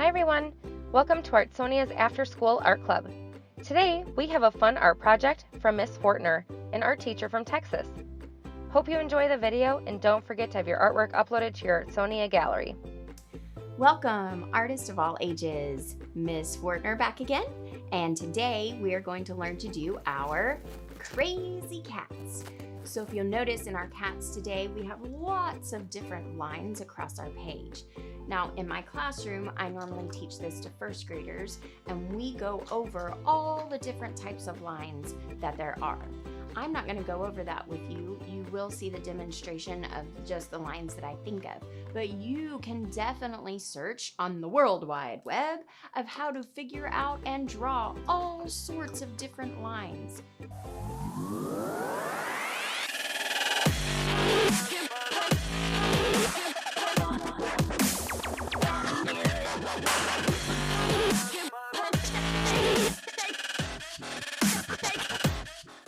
Hi everyone! Welcome to Artsonia's After School Art Club. Today we have a fun art project from Miss Fortner, an art teacher from Texas. Hope you enjoy the video and don't forget to have your artwork uploaded to your Artsonia gallery. Welcome, artists of all ages. Miss Fortner back again, and today we are going to learn to do our crazy cats. So if you'll notice in our cats today, we have lots of different lines across our page. Now in my classroom, I normally teach this to first graders, and we go over all the different types of lines that there are. I'm not going to go over that with you. You will see the demonstration of just the lines that I think of, but you can definitely search on the World Wide Web of how to figure out and draw all sorts of different lines.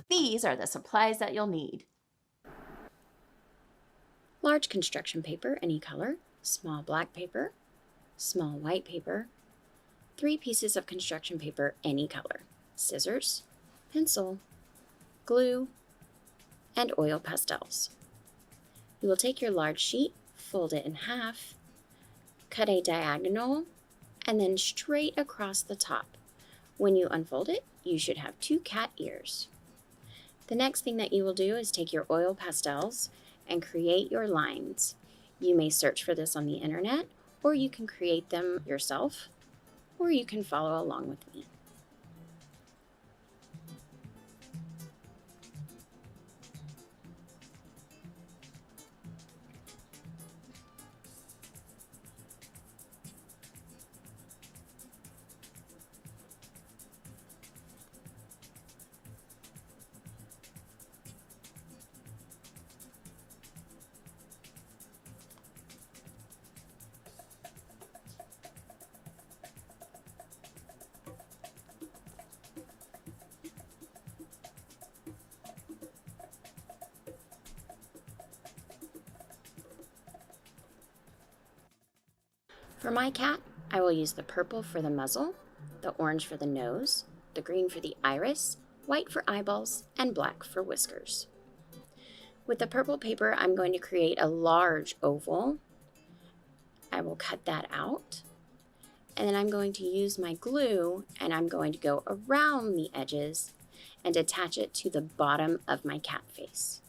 These are the supplies that you'll need. Large construction paper, any color, small black paper, small white paper, 3 pieces of construction paper, any color, scissors, pencil, glue, and oil pastels. You will take your large sheet, fold it in half, cut a diagonal, and then straight across the top. When you unfold it, you should have 2 cat ears. The next thing that you will do is take your oil pastels and create your lines. You may search for this on the internet, or you can create them yourself, or you can follow along with me. For my cat, I will use the purple for the muzzle, the orange for the nose, the green for the iris, white for eyeballs, and black for whiskers. With the purple paper, I'm going to create a large oval. I will cut that out, and then I'm going to use my glue, and I'm going to go around the edges and attach it to the bottom of my cat face.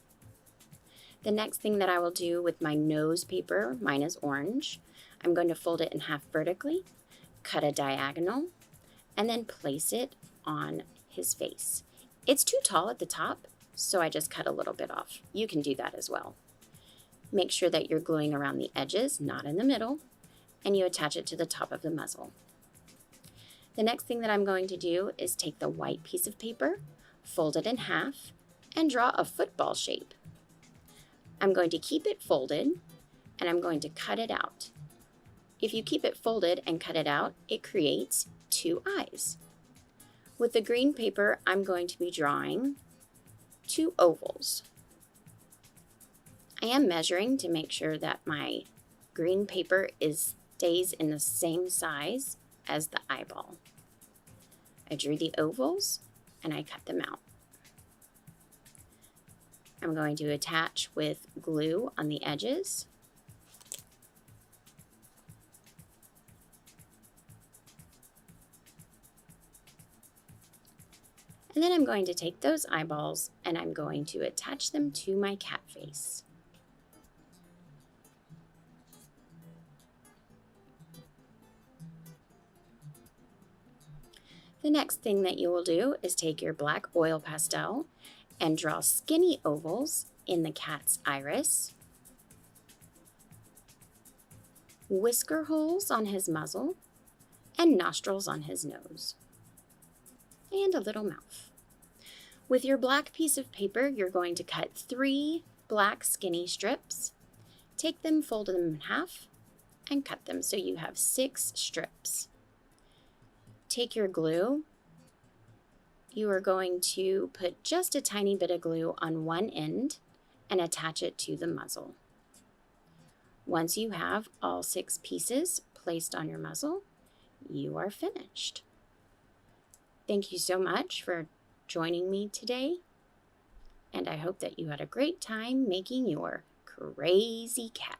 The next thing that I will do with my nose paper, mine is orange, I'm going to fold it in half vertically, cut a diagonal, and then place it on his face. It's too tall at the top, so I just cut a little bit off. You can do that as well. Make sure that you're gluing around the edges, not in the middle, and you attach it to the top of the muzzle. The next thing that I'm going to do is take the white piece of paper, fold it in half, and draw a football shape. I'm going to keep it folded, and I'm going to cut it out. If you keep it folded and cut it out, it creates 2 eyes. With the green paper, I'm going to be drawing 2 ovals. I am measuring to make sure that my green paper stays in the same size as the eyeball. I drew the ovals and I cut them out. I'm going to attach with glue on the edges. And then I'm going to take those eyeballs and I'm going to attach them to my cat face. The next thing that you will do is take your black oil pastel and draw skinny ovals in the cat's iris, whisker holes on his muzzle, and nostrils on his nose, and a little mouth. With your black piece of paper, you're going to cut 3 black skinny strips, take them, fold them in half, and cut them so you have 6 strips. Take your glue. You are going to put just a tiny bit of glue on one end and attach it to the muzzle. Once you have all 6 pieces placed on your muzzle, you are finished. Thank you so much for joining me today, and I hope that you had a great time making your crazy cat.